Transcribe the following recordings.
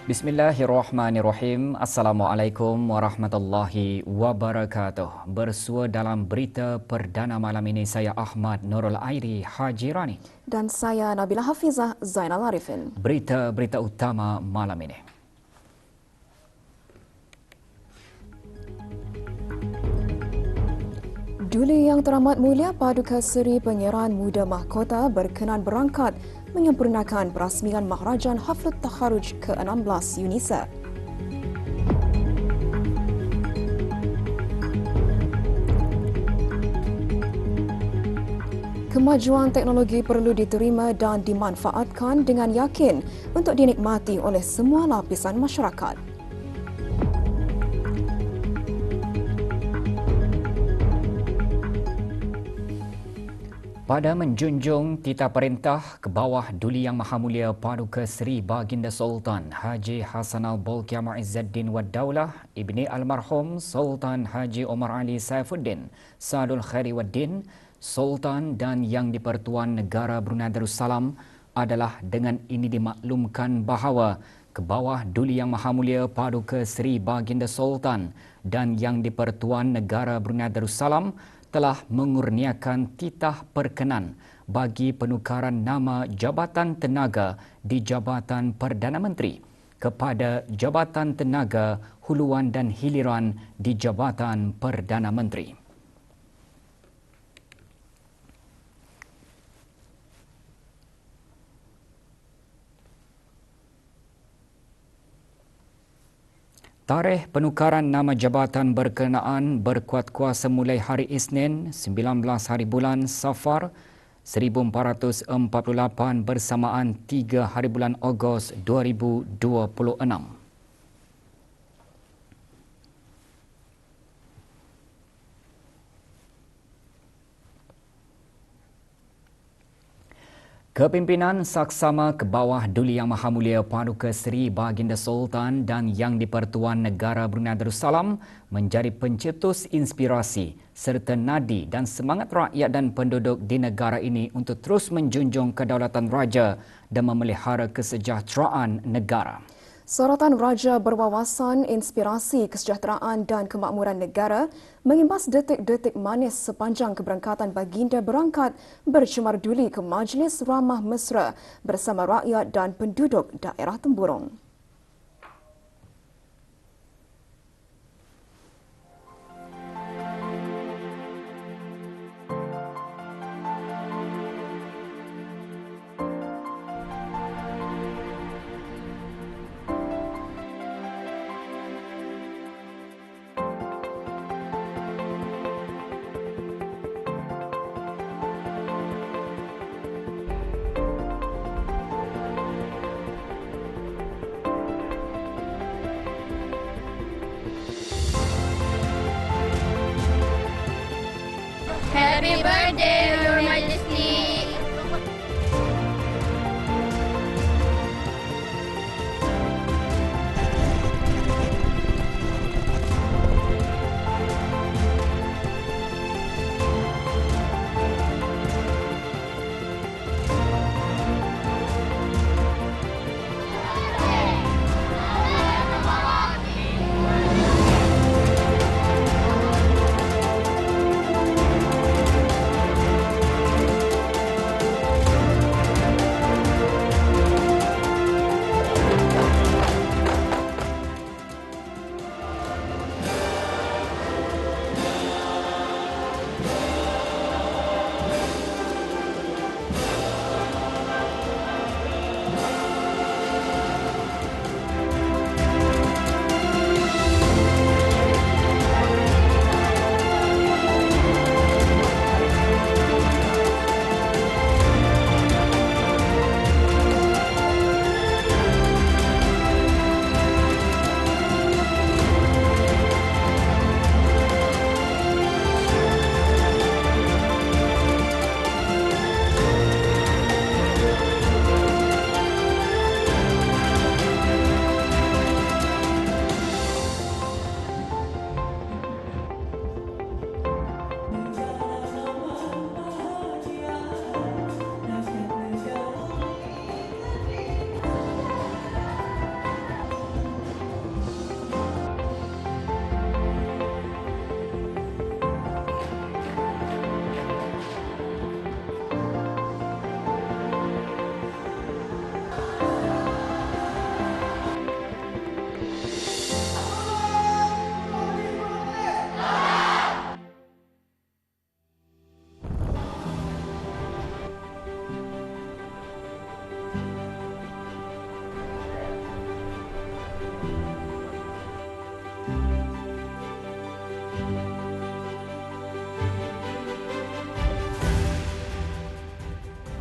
Bismillahirrahmanirrahim. Assalamualaikum warahmatullahi wabarakatuh. Bersua dalam berita perdana malam ini, saya Ahmad Nurul Airi Haji Rani. Dan saya Nabila Hafizah Zainal Arifin. Berita-berita utama malam ini. Duli Yang Teramat Mulia Paduka Seri Pangeran Muda Mahkota berkenan berangkat menyempurnakan perasmian Maharajan Haflut Takharuj ke-16 UNISA. Kemajuan teknologi perlu diterima dan dimanfaatkan dengan yakin untuk dinikmati oleh semua lapisan masyarakat. Pada menjunjung titah perintah ke bawah Duli Yang Maha Mulia Paduka Seri Baginda Sultan Haji Hassanal Bolkiah Muizzuddin Wad Daulah Ibni Almarhum Sultan Haji Omar Ali Saifuddin Sadul Khairi Waddin Sultan dan Yang di-Pertuan Negara Brunei Darussalam adalah dengan ini dimaklumkan bahawa ke bawah Duli Yang Maha Mulia Paduka Seri Baginda Sultan dan Yang di-Pertuan Negara Brunei Darussalam telah mengurniakan titah perkenan bagi penukaran nama Jabatan Tenaga di Jabatan Perdana Menteri kepada Jabatan Tenaga Huluan dan Hiliran di Jabatan Perdana Menteri. Tarikh penukaran nama jabatan berkenaan berkuat kuasa mulai hari Isnin 19 hari bulan Safar 1448 bersamaan 3 hari bulan Ogos 2026. Kepimpinan saksama ke bawah Duli Yang Maha Mulia Paduka Seri Baginda Sultan dan Yang di-Pertuan Negara Brunei Darussalam menjadi pencetus inspirasi serta nadi dan semangat rakyat dan penduduk di negara ini untuk terus menjunjung kedaulatan raja dan memelihara kesejahteraan negara. Sorotan Raja berwawasan inspirasi kesejahteraan dan kemakmuran negara mengimbas detik-detik manis sepanjang keberangkatan baginda berangkat bercemar duli ke Majlis Ramah Mesra bersama rakyat dan penduduk daerah Temburong. Happy birthday, Your Majesty!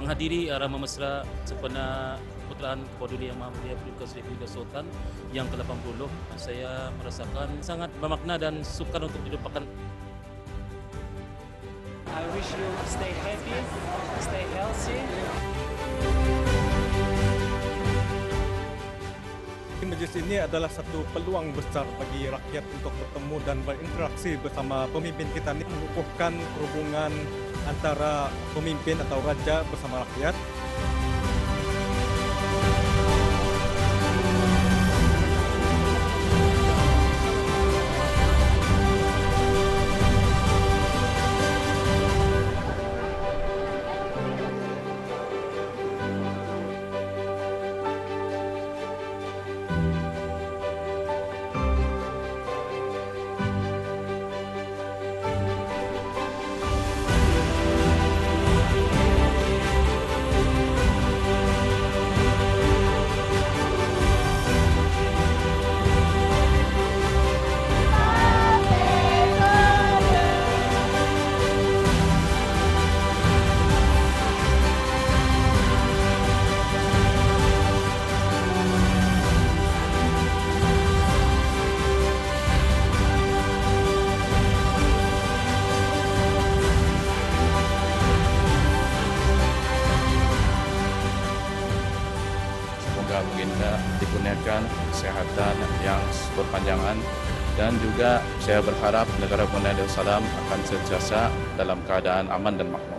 menghadiri Rama Mesra sempena Puteraan Kebawah Duli Yang Mahamulia Paduka Seri Baginda Sultan yang ke-80. Saya merasakan sangat bermakna dan sukar untuk dilupakan. I wish you stay happy, stay healthy. Majlis ini adalah satu peluang besar bagi rakyat untuk bertemu dan berinteraksi bersama pemimpin kita ini, mengukuhkan hubungan antara pemimpin atau raja bersama rakyat. Baginda dikurniakan kesehatan yang berpanjangan dan juga saya berharap negara Brunei Darussalam akan sentiasa dalam keadaan aman dan makmur.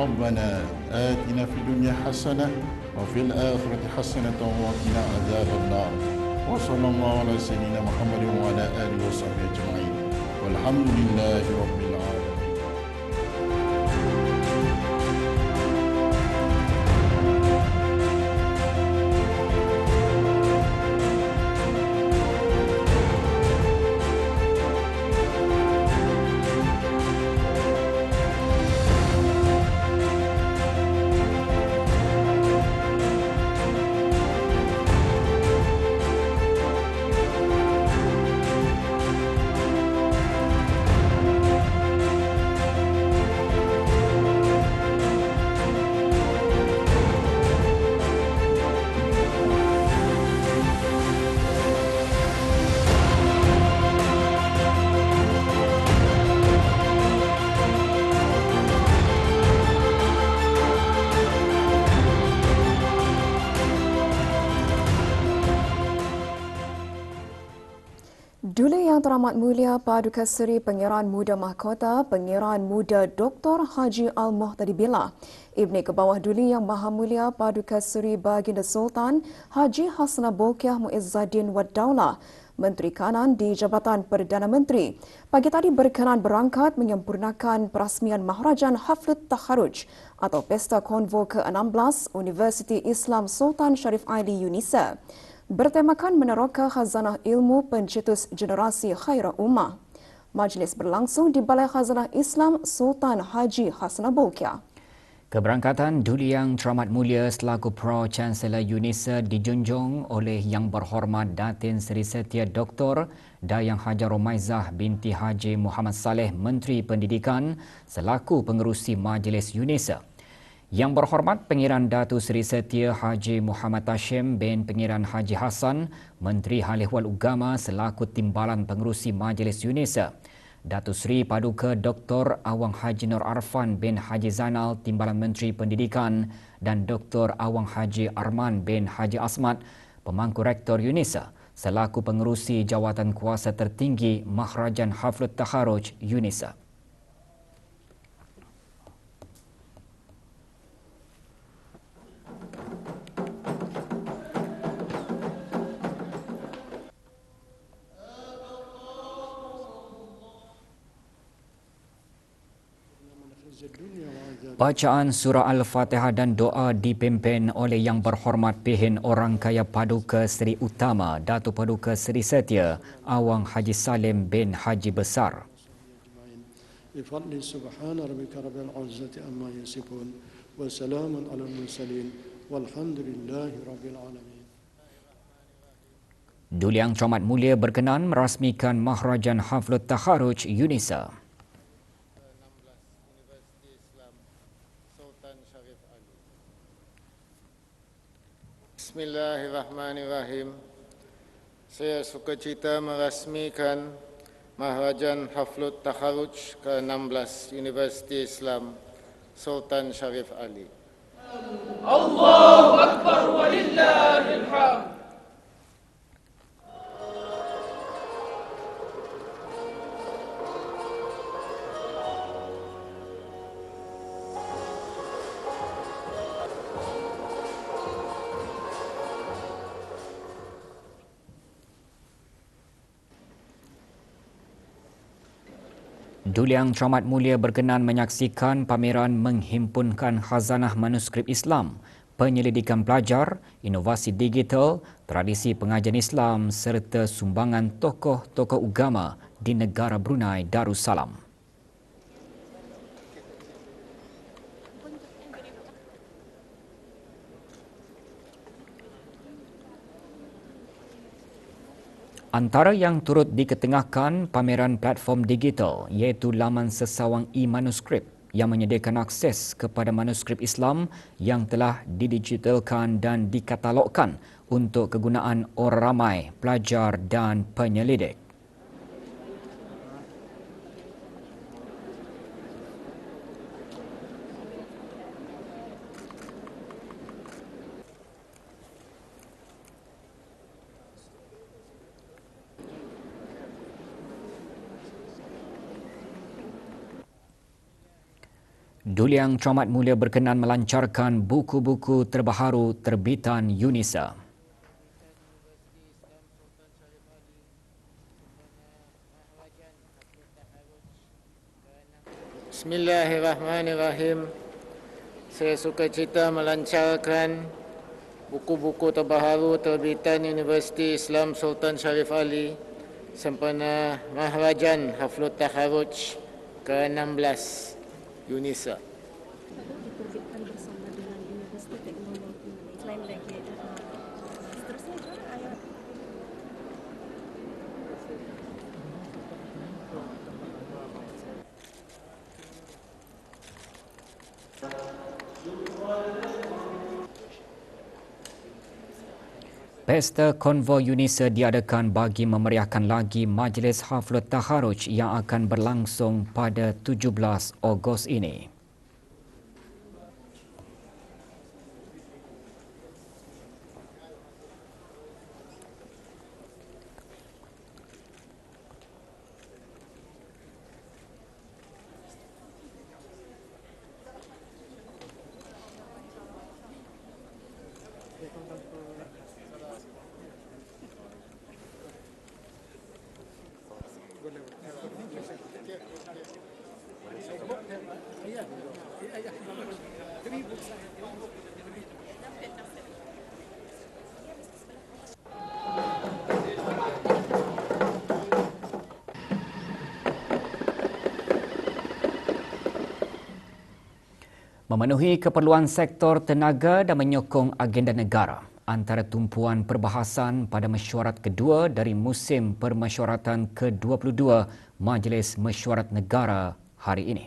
ربنا آتنا في الدنيا حسنة وفي الآخرة حسنة وقنا عذاب النار وصلى الله على سيدنا محمد وعلى آله وصحبه أجمعين والحمد لله رب العالمين. Duli Yang Teramat Mulia Paduka Seri Pangeran Muda Mahkota Pangeran Muda Dr. Haji Al-Muhtadi Billah, Ibni Kebawah Duli Yang Maha Mulia Paduka Seri Baginda Sultan Haji Hassanal Bolkiah Muizzaddin Wad Daulah, Menteri Kanan di Jabatan Perdana Menteri, pagi tadi berkenan berangkat menyempurnakan perasmian Maharajan Haflut Takharuj atau Pesta Konvo ke-16 Universiti Islam Sultan Sharif Aili UNISA, bertemakan meneroka khazanah ilmu pencetus generasi khairah ummah. Majlis berlangsung di Balai Khazanah Islam Sultan Haji Hassanal Bolkiah. Keberangkatan Duli Yang Teramat Mulia selaku Pro-Chancellor UNISA dijunjung oleh Yang Berhormat Datin Seri Setia Dr. Dayang Haja Romaizah binti Haji Muhammad Saleh Menteri Pendidikan selaku pengerusi Majlis UNISA. Yang Berhormat Pengiran Datu Seri Setia Haji Muhammad Hashim bin Pengiran Haji Hassan, Menteri Hal Ehwal Ugama selaku Timbalan Pengerusi Majlis UNISA. Datu Seri Paduka Dr. Awang Haji Nur Arfan bin Haji Zainal, Timbalan Menteri Pendidikan, dan Dr. Awang Haji Arman bin Haji Asmat, Pemangku Rektor UNISA, selaku pengerusi Jawatan Kuasa Tertinggi Maharajan Haflut Takharuj UNISA. Bacaan surah Al-Fatihah dan doa dipimpin oleh Yang Berhormat Pihin Orang Kaya Paduka Seri Utama Datuk Paduka Seri Setia Awang Haji Salim bin Haji Besar. بفضل سبحان ربك رب العزة عما يصفون وسلام على المرسلين والحمد لله رب العالمين. Duli Yang Camat Mulia berkenan merasmikan Maharajan Haflut Takharuj UNISA. Bismillahirrahmanirrahim. Saya sukacita merasmikan Maharajan Haflut Takharuj ke-16 Universiti Islam Sultan Syarif Ali. Allahu Akbar walillahil hamd. Duli Yang Camat Mulia berkenan menyaksikan pameran menghimpunkan khazanah manuskrip Islam, penyelidikan pelajar, inovasi digital, tradisi pengajian Islam serta sumbangan tokoh-tokoh agama di negara Brunei Darussalam. Antara yang turut diketengahkan pameran platform digital iaitu laman sesawang e-manuskrip yang menyediakan akses kepada manuskrip Islam yang telah didigitalkan dan dikatalogkan untuk kegunaan orang ramai, pelajar dan penyelidik. Duli Yang Camat Mulia berkenan melancarkan buku-buku terbaharu terbitan UNISA. Bismillahirrahmanirrahim. Saya sukacita melancarkan buku-buku terbaharu terbitan Universiti Islam Sultan Syarif Ali sempena Maharajan Haflut Takharuj ke-16 UNISA. Pesta Konvoi UNISA diadakan bagi memeriahkan lagi Majlis Haflut Takharuj yang akan berlangsung pada 17 Ogos ini. Memenuhi keperluan sektor tenaga dan menyokong agenda negara antara tumpuan perbahasan pada mesyuarat kedua dari musim permesyuaratan ke-22 Majlis Mesyuarat Negara hari ini.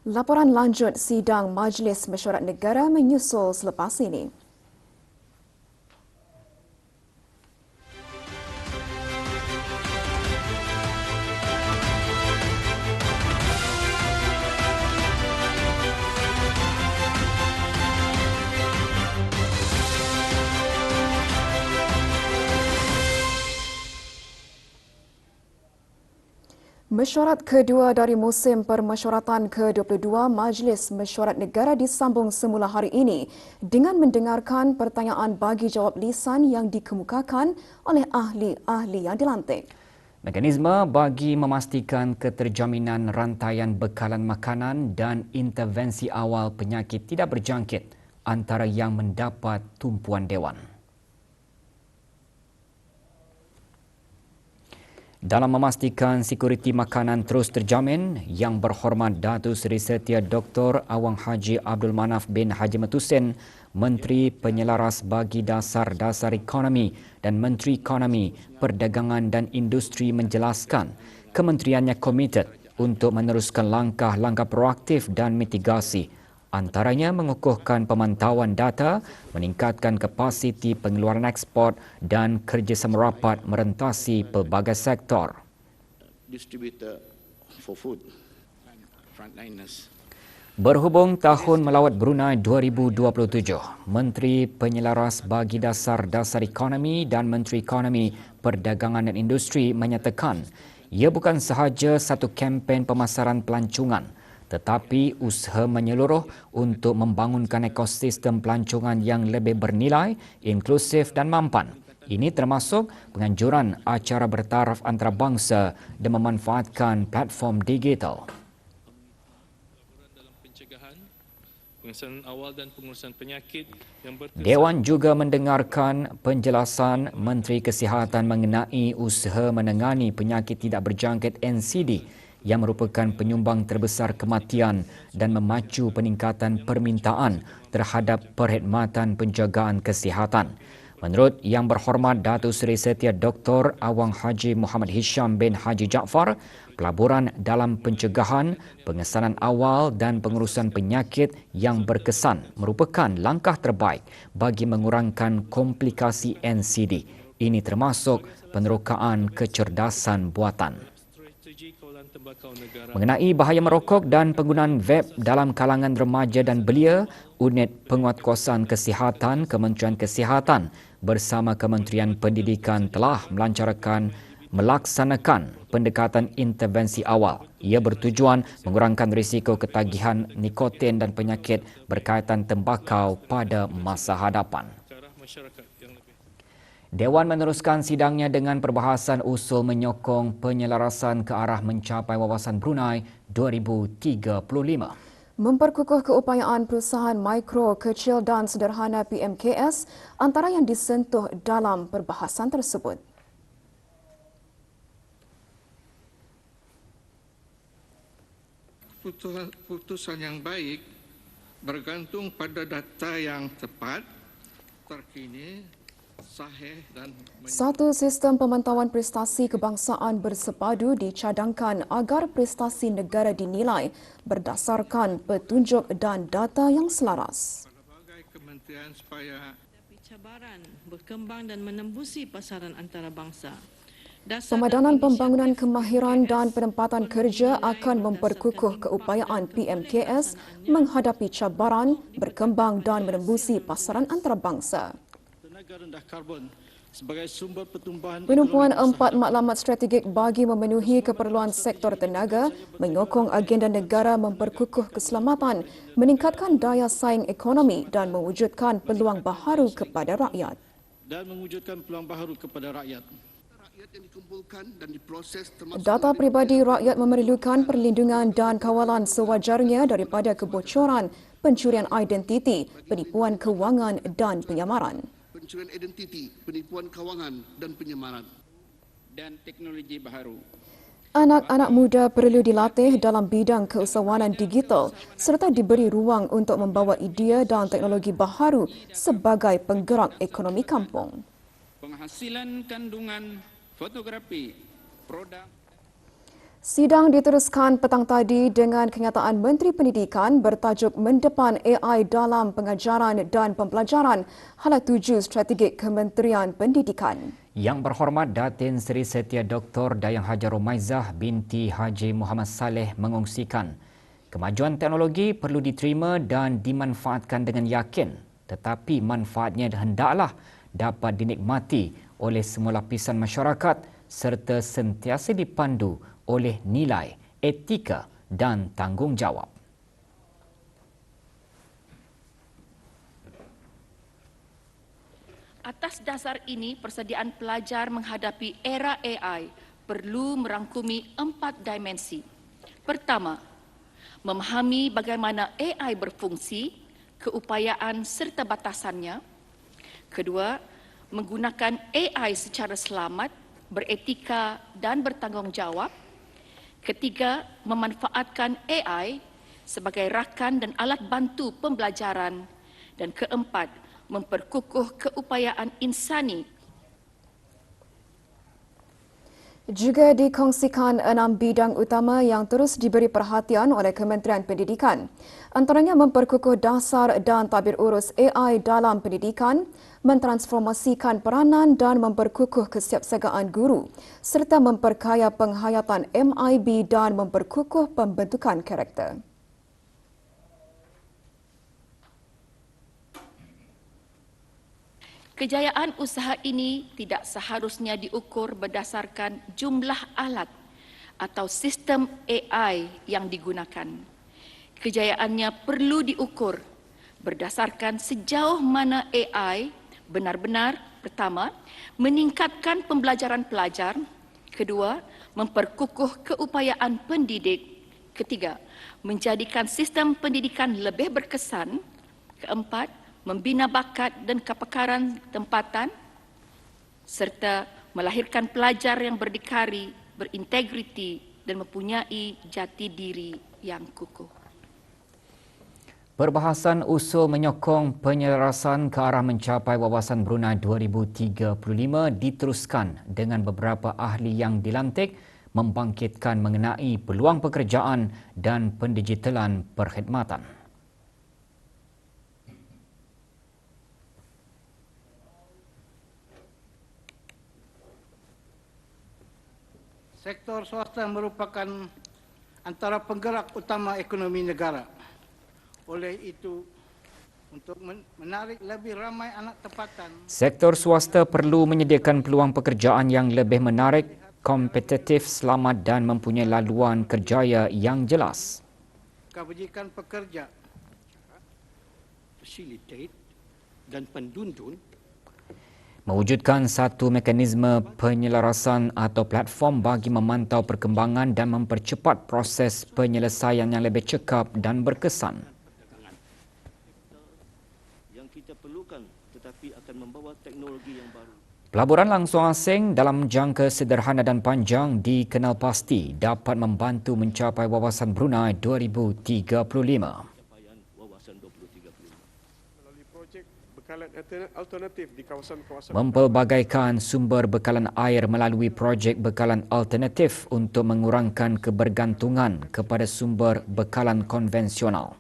Laporan lanjut sidang Majlis Mesyuarat Negara menyusul selepas ini. Mesyuarat kedua dari musim permesyuaratan ke-22 Majlis Mesyuarat Negara disambung semula hari ini dengan mendengarkan pertanyaan bagi jawab lisan yang dikemukakan oleh ahli-ahli yang dilantik. Mekanisme bagi memastikan keterjaminan rantaian bekalan makanan dan intervensi awal penyakit tidak berjangkit antara yang mendapat tumpuan Dewan. Dalam memastikan sekuriti makanan terus terjamin, Yang Berhormat Datuk Seri Setia Dr. Awang Haji Abdul Manaf bin Haji Matusen, Menteri Penyelaras Bagi Dasar Ekonomi dan Menteri Ekonomi, Perdagangan dan Industri menjelaskan kementeriannya komited untuk meneruskan langkah-langkah proaktif dan mitigasi, antaranya mengukuhkan pemantauan data, meningkatkan kapasiti pengeluaran ekspor dan kerjasama rapat merentasi pelbagai sektor. Distributor for food, frontliners. Berhubung Tahun Melawat Brunei 2027, Menteri Penyelaras Bagi Dasar Ekonomi dan Menteri Ekonomi, Perdagangan dan Industri menyatakan ia bukan sahaja satu kempen pemasaran pelancongan tetapi usaha menyeluruh untuk membangunkan ekosistem pelancongan yang lebih bernilai, inklusif dan mampan. Ini termasuk penganjuran acara bertaraf antarabangsa dan memanfaatkan platform digital. Pengurusan awal dan pengurusan penyakit yang Dewan juga mendengarkan penjelasan Menteri Kesihatan mengenai usaha menangani penyakit tidak berjangkit NCD yang merupakan penyumbang terbesar kematian dan memacu peningkatan permintaan terhadap perkhidmatan penjagaan kesihatan. Menurut Yang Berhormat Datuk Seri Setia Dr. Awang Haji Muhammad Hisham bin Haji Jaafar, pelaburan dalam pencegahan, pengesanan awal dan pengurusan penyakit yang berkesan merupakan langkah terbaik bagi mengurangkan komplikasi NCD. Ini termasuk penerokaan kecerdasan buatan. Mengenai bahaya merokok dan penggunaan vape dalam kalangan remaja dan belia, Unit Penguatkuasaan Kesihatan Kementerian Kesihatan bersama Kementerian Pendidikan telah melaksanakan pendekatan intervensi awal. Ia bertujuan mengurangkan risiko ketagihan nikotin dan penyakit berkaitan tembakau pada masa hadapan. Dewan meneruskan sidangnya dengan perbahasan usul menyokong penyelarasan ke arah mencapai wawasan Brunei 2035. Memperkukuh keupayaan perusahaan mikro, kecil dan sederhana PMKS antara yang disentuh dalam perbahasan tersebut. Putusan yang baik bergantung pada data yang tepat, terkini, sahih dan satu sistem pemantauan prestasi kebangsaan bersepadu dicadangkan agar prestasi negara dinilai berdasarkan petunjuk dan data yang selaras. Pelbagai kementerian supaya cabaran berkembang dan menembusi pasaran antarabangsa. Pemadanan pembangunan kemahiran dan penempatan kerja akan memperkukuh keupayaan PMKS menghadapi cabaran berkembang dan menembusi pasaran antarabangsa. Rendah karbon sebagai sumber pertumbuhan. Penumpuan 4 maklumat strategik bagi memenuhi keperluan sektor tenaga menyokong agenda negara memperkukuh keselamatan, meningkatkan daya saing ekonomi dan mewujudkan peluang baharu kepada rakyat. Data peribadi rakyat memerlukan perlindungan dan kawalan sewajarnya daripada kebocoran, pencurian identiti, penipuan kewangan dan penyamaran. Dan teknologi baharu. Anak-anak muda perlu dilatih dalam bidang keusahawanan digital serta diberi ruang untuk membawa idea dan teknologi baharu sebagai penggerak ekonomi kampung. Penghasilan kandungan fotografi produk. Sidang diteruskan petang tadi dengan kenyataan Menteri Pendidikan bertajuk Mendepan AI dalam Pengajaran dan Pembelajaran, hala 7 strategik Kementerian Pendidikan. Yang Berhormat Datin Seri Setia Dr. Dayang Hajar Romaizah binti Haji Muhammad Saleh mengongsikan kemajuan teknologi perlu diterima dan dimanfaatkan dengan yakin, tetapi manfaatnya hendaklah dapat dinikmati oleh semua lapisan masyarakat serta sentiasa dipandu oleh nilai, etika dan tanggungjawab. Atas dasar ini, persediaan pelajar menghadapi era AI perlu merangkumi 4 dimensi. Pertama, memahami bagaimana AI berfungsi, keupayaan serta batasannya. Kedua, menggunakan AI secara selamat, beretika dan bertanggungjawab. Ketiga, memanfaatkan AI sebagai rakan dan alat bantu pembelajaran. Dan keempat, memperkukuh keupayaan insani. Juga dikongsikan 6 bidang utama yang terus diberi perhatian oleh Kementerian Pendidikan. Antaranya memperkukuh dasar dan tabir urus AI dalam pendidikan, mentransformasikan peranan dan memperkukuh kesiapsiagaan guru, serta memperkaya penghayatan MIB dan memperkukuh pembentukan karakter. Kejayaan usaha ini tidak seharusnya diukur berdasarkan jumlah alat atau sistem AI yang digunakan. Kejayaannya perlu diukur berdasarkan sejauh mana AI benar-benar, pertama, meningkatkan pembelajaran pelajar, kedua, memperkukuh keupayaan pendidik, ketiga, menjadikan sistem pendidikan lebih berkesan, keempat, membina bakat dan kepakaran tempatan serta melahirkan pelajar yang berdikari, berintegriti dan mempunyai jati diri yang kukuh. Perbahasan usul menyokong penyelarasan ke arah mencapai wawasan Brunei 2035 diteruskan dengan beberapa ahli yang dilantik membangkitkan mengenai peluang pekerjaan dan pendigitalan perkhidmatan. Sektor swasta merupakan antara penggerak utama ekonomi negara. Oleh itu, untuk menarik lebih ramai anak tempatan, Sektor swasta perlu menyediakan peluang pekerjaan yang lebih menarik, kompetitif, selamat dan mempunyai laluan kerjaya yang jelas. Kebajikan pekerja, facilitate dan pendundun Mewujudkan satu mekanisme penyelarasan atau platform bagi memantau perkembangan dan mempercepat proses penyelesaian yang lebih cekap dan berkesan. Yang kita perlukan tetapi akan membawa teknologi yang baru. Pelaburan langsung asing dalam jangka sederhana dan panjang dikenal pasti dapat membantu mencapai wawasan Brunei 2035. Mempelbagaikan sumber bekalan air melalui projek bekalan alternatif untuk mengurangkan kebergantungan kepada sumber bekalan konvensional.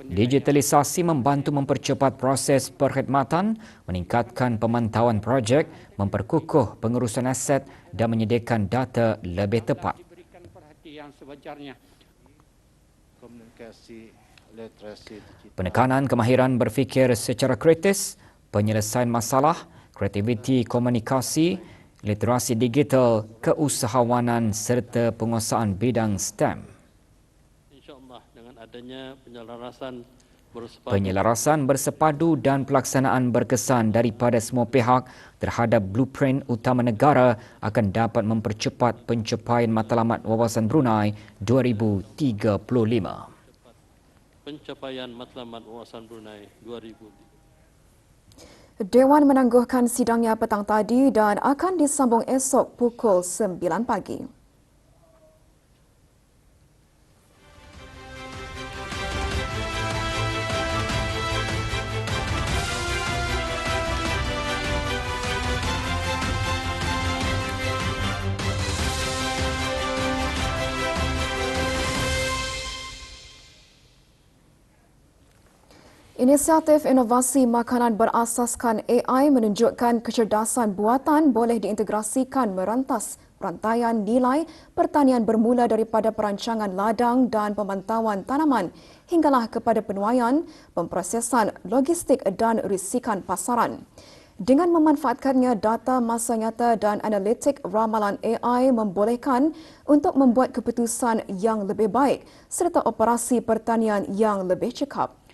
Digitalisasi membantu mempercepat proses perkhidmatan, meningkatkan pemantauan projek, memperkukuh pengurusan aset dan menyediakan data lebih tepat. Penekanan kemahiran berfikir secara kritis, penyelesaian masalah, kreativiti komunikasi, literasi digital, keusahawanan serta penguasaan bidang STEM. InsyaAllah dengan adanya penyelarasan bersepadu dan pelaksanaan berkesan daripada semua pihak terhadap blueprint utama negara akan dapat mempercepat pencapaian matlamat wawasan Brunei 2035. Pencapaian matlamat wawasan Brunei 2035. Dewan menangguhkan sidangnya petang tadi dan akan disambung esok pukul 9 pagi. Inisiatif inovasi makanan berasaskan AI menunjukkan kecerdasan buatan boleh diintegrasikan merantas rantaian nilai pertanian bermula daripada perancangan ladang dan pemantauan tanaman hinggalah kepada penuaian, pemprosesan, logistik dan risikan pasaran. Dengan memanfaatkannya data masa nyata dan analitik, ramalan AI membolehkan untuk membuat keputusan yang lebih baik serta operasi pertanian yang lebih cekap.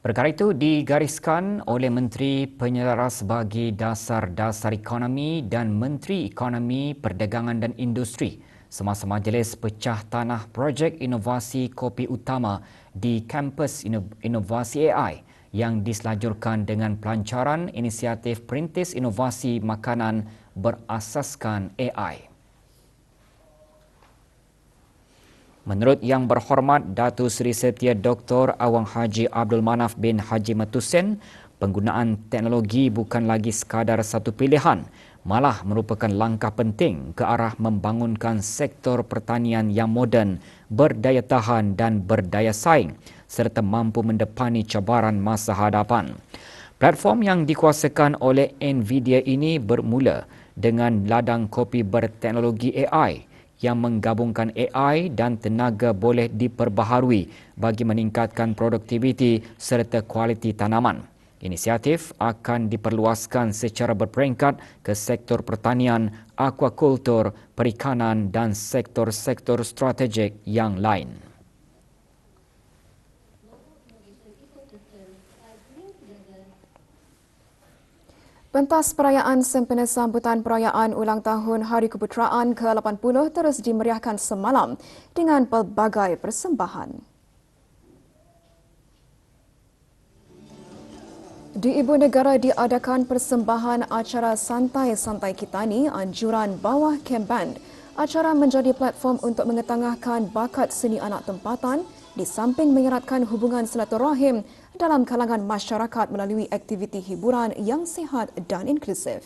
Perkara itu digariskan oleh Menteri Penyelaras bagi Dasar-Dasar Ekonomi dan Menteri Ekonomi, Perdagangan dan Industri semasa majlis pecah tanah projek inovasi kopi utama di kampus Inovasi AI yang diselajurkan dengan pelancaran inisiatif Perintis Inovasi Makanan berasaskan AI. Menurut Yang Berhormat Datuk Seri Setia Dr. Awang Haji Abdul Manaf bin Haji Matusen, penggunaan teknologi bukan lagi sekadar satu pilihan, malah merupakan langkah penting ke arah membangunkan sektor pertanian yang moden, berdaya tahan dan berdaya saing serta mampu mendepani cabaran masa hadapan. Platform yang dikuasakan oleh Nvidia ini bermula dengan ladang kopi berteknologi AI yang menggabungkan AI dan tenaga boleh diperbaharui bagi meningkatkan produktiviti serta kualiti tanaman. Inisiatif akan diperluaskan secara berperingkat ke sektor pertanian, aquakultur, perikanan dan sektor-sektor strategik yang lain. Pentas perayaan sempena sambutan perayaan ulang tahun Hari Keputeraan ke-80 terus dimeriahkan semalam dengan pelbagai persembahan. Di Ibu Negara diadakan persembahan acara Santai-Santai Kitani Anjuran Bawah Camp Band. Acara menjadi platform untuk mengetengahkan bakat seni anak tempatan di samping mengeratkan hubungan silaturahim dalam kalangan masyarakat melalui aktiviti hiburan yang sihat dan inklusif.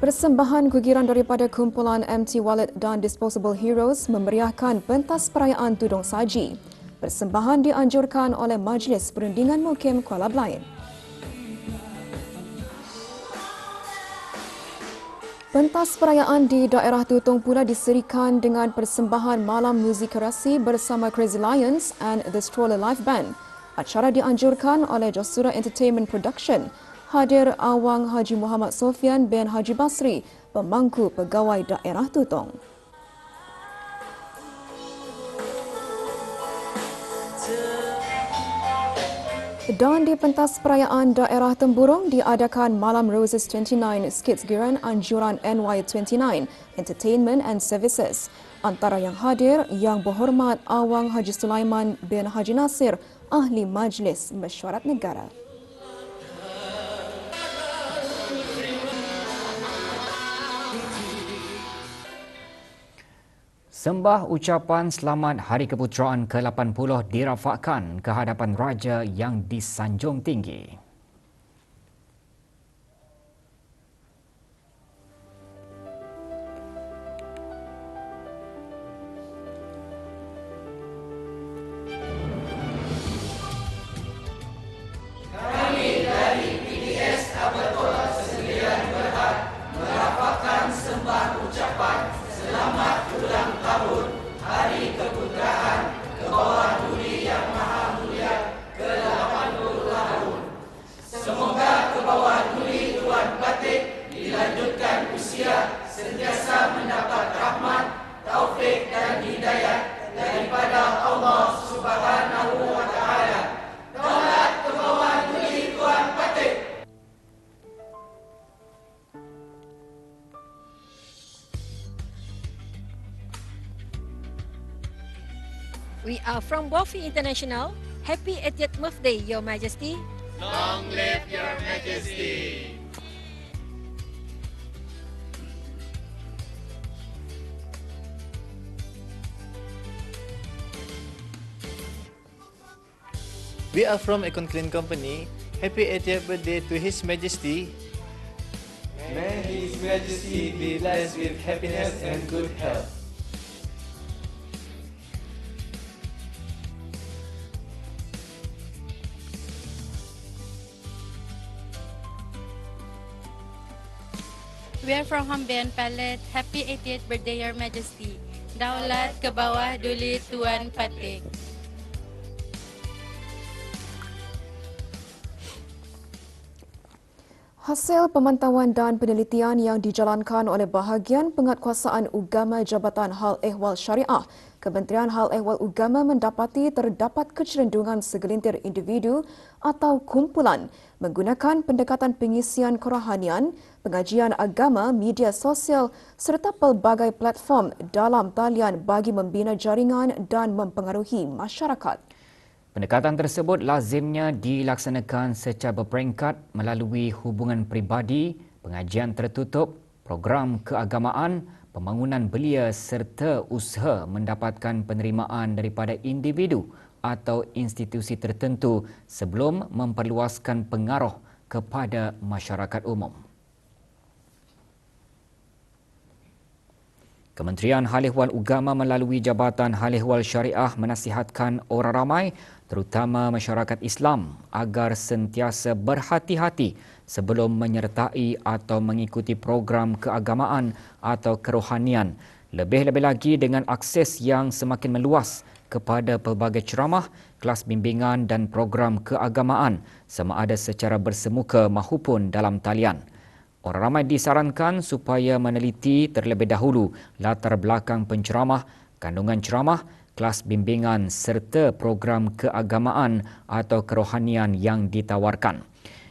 Persembahan gugiran daripada kumpulan MT Wallet dan Disposable Heroes memeriahkan pentas perayaan Tudung Saji. Persembahan dianjurkan oleh Majlis Perundingan Mukim Kuala Belait. Pentas perayaan di daerah Tutong pula diserikan dengan persembahan malam muzik kerasi bersama Crazy Lions and The Stroller Live Band. Acara dianjurkan oleh Josura Entertainment Production. Hadir Awang Haji Muhammad Sofian bin Haji Basri, pemangku pegawai daerah Tutong. Dan di pentas perayaan daerah Temburong diadakan Malam Roses 29 Skits Giran Anjuran NY29 Entertainment and Services. Antara yang hadir Yang Berhormat Awang Haji Sulaiman bin Haji Nasir, Ahli Majlis Mesyuarat Negara. Sembah ucapan selamat Hari Keputeraan ke-80 dirafakkan ke hadapan Raja yang disanjung tinggi. Kami dari PDS Abertola Sendirian Berhad merafakkan sembah ucapan selamat ulang tahun Hari Keputeraan ke bawah Duli Yang Maha Mulia ke-80 tahun. Semoga ke bawah Duli Tuan Batik dilanjutkan usia sentiasa mendapat rahmat, taufik dan hidayah daripada Allah Subhanahu wa Ta'ala. Daulat ke bawah Duli Tuan Batik. We are from Wafi International. Happy 80th birthday, Your Majesty. Long live Your Majesty. We are from Econ Clean Company. Happy 80th birthday to His Majesty. May His Majesty be blessed with happiness and good health. We are from Hambian Palette. Happy 80th birthday, Your Majesty. Daulat ke bawah Duli Tuan Patik. Hasil pemantauan dan penelitian yang dijalankan oleh bahagian penguatkuasaan Ugama Jabatan Hal Ehwal Syariah, Kementerian Hal Ehwal Ugama mendapati terdapat kecenderungan segelintir individu atau kumpulan menggunakan pendekatan pengisian kerohanian, pengajian agama, media sosial serta pelbagai platform dalam talian bagi membina jaringan dan mempengaruhi masyarakat. Pendekatan tersebut lazimnya dilaksanakan secara berperingkat melalui hubungan peribadi, pengajian tertutup, program keagamaan, pembangunan belia serta usaha mendapatkan penerimaan daripada individu atau institusi tertentu sebelum memperluaskan pengaruh kepada masyarakat umum. Kementerian Hal Ehwal Ugama melalui Jabatan Hal Ehwal Syariah menasihatkan orang ramai, terutama masyarakat Islam, agar sentiasa berhati-hati sebelum menyertai atau mengikuti program keagamaan atau kerohanian. Lebih-lebih lagi dengan akses yang semakin meluas kepada pelbagai ceramah, kelas bimbingan dan program keagamaan sama ada secara bersemuka maupun dalam talian. Orang ramai disarankan supaya meneliti terlebih dahulu latar belakang penceramah, kandungan ceramah, kelas bimbingan serta program keagamaan atau kerohanian yang ditawarkan.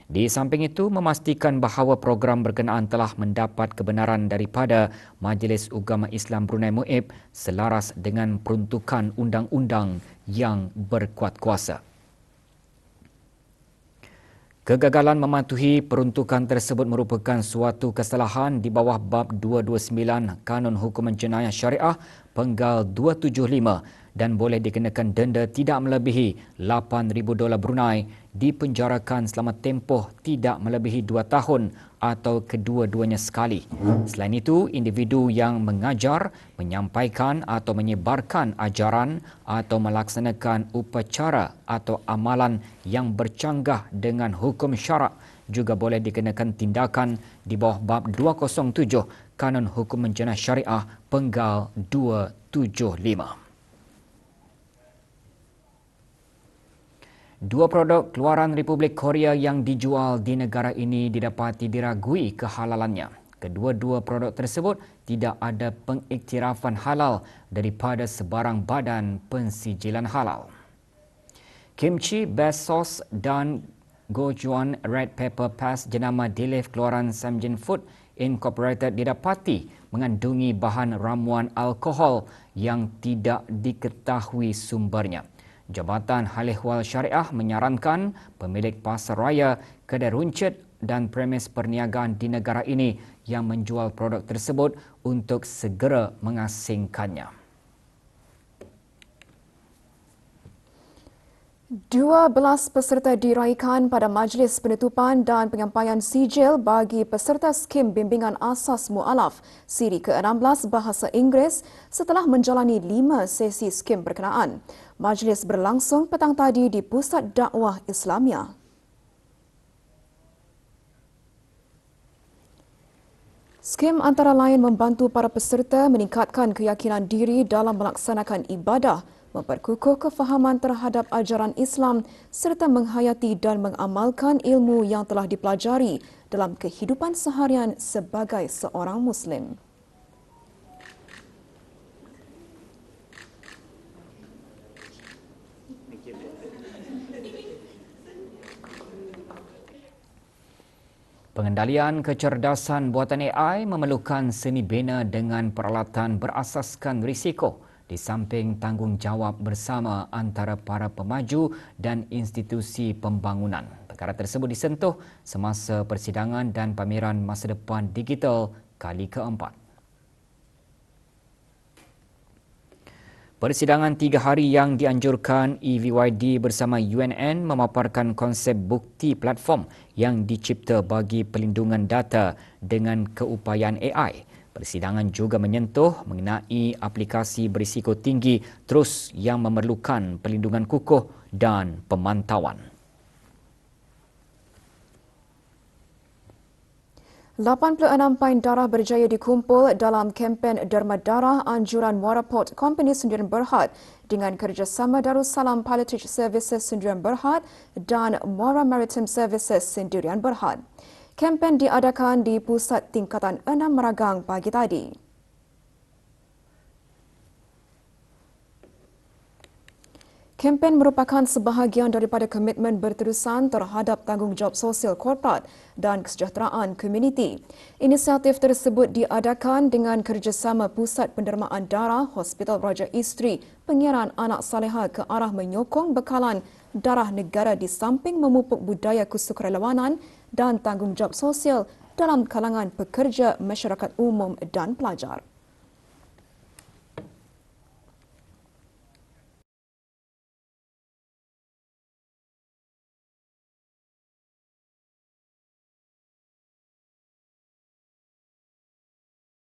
Di samping itu, memastikan bahawa program berkenaan telah mendapat kebenaran daripada Majlis Ugama Islam Brunei MUIB selaras dengan peruntukan undang-undang yang berkuat kuasa. Kegagalan mematuhi peruntukan tersebut merupakan suatu kesalahan di bawah bab 229 Kanun Hukuman Jenayah Syariah Penggal 275 dan boleh dikenakan denda tidak melebihi $8,000 Brunei, dipenjarakan selama tempoh tidak melebihi 2 tahun atau kedua-duanya sekali. Selain itu, individu yang mengajar, menyampaikan atau menyebarkan ajaran atau melaksanakan upacara atau amalan yang bercanggah dengan hukum syarak juga boleh dikenakan tindakan di bawah bab 207 Kanun Hukum Jenayah Syariah Penggal 275. Dua produk keluaran Republik Korea yang dijual di negara ini didapati diragui kehalalannya. Kedua-dua produk tersebut tidak ada pengiktirafan halal daripada sebarang badan pensijilan halal. Kimchi Best Sauce dan Gochuan Red Pepper Paste jenama Dilif keluaran Samjin Food Incorporated didapati mengandungi bahan ramuan alkohol yang tidak diketahui sumbernya. Jabatan Hal Ehwal Syariah menyarankan pemilik pasar raya, kedai runcit dan premis perniagaan di negara ini yang menjual produk tersebut untuk segera mengasingkannya. 12 peserta diraikan pada majlis penutupan dan penyampaian sijil bagi peserta skim bimbingan asas mu'alaf siri ke-16 bahasa Inggeris setelah menjalani 5 sesi skim berkenaan. Majlis berlangsung petang tadi di Pusat Dakwah Islamia. Skim antara lain membantu para peserta meningkatkan keyakinan diri dalam melaksanakan ibadah, memperkukuh kefahaman terhadap ajaran Islam serta menghayati dan mengamalkan ilmu yang telah dipelajari dalam kehidupan seharian sebagai seorang Muslim. Pengendalian kecerdasan buatan AI memerlukan seni bina dengan peralatan berasaskan risiko di samping tanggungjawab bersama antara para pemaju dan institusi pembangunan. Perkara tersebut disentuh semasa persidangan dan pameran masa depan digital kali keempat. Persidangan 3 hari yang dianjurkan EVYD bersama UNN memaparkan konsep bukti platform yang dicipta bagi pelindungan data dengan keupayaan AI. Persidangan juga menyentuh mengenai aplikasi berisiko tinggi terus yang memerlukan pelindungan kukuh dan pemantauan. 86 pain darah berjaya dikumpul dalam kempen derma darah anjuran Muara Port Company Sendirian Berhad dengan kerjasama Darussalam Palliative Services Sendirian Berhad dan Muara Maritime Services Sendirian Berhad. Kempen diadakan di Pusat Tingkatan 6 Meragang pagi tadi. Kempen merupakan sebahagian daripada komitmen berterusan terhadap tanggungjawab sosial korporat dan kesejahteraan komuniti. Inisiatif tersebut diadakan dengan kerjasama Pusat Pendermaan Darah Hospital Raja Isteri Pengiran Anak Saleha ke arah menyokong bekalan darah negara di samping memupuk budaya kesukarelawanan dan tanggungjawab sosial dalam kalangan pekerja, masyarakat umum dan pelajar.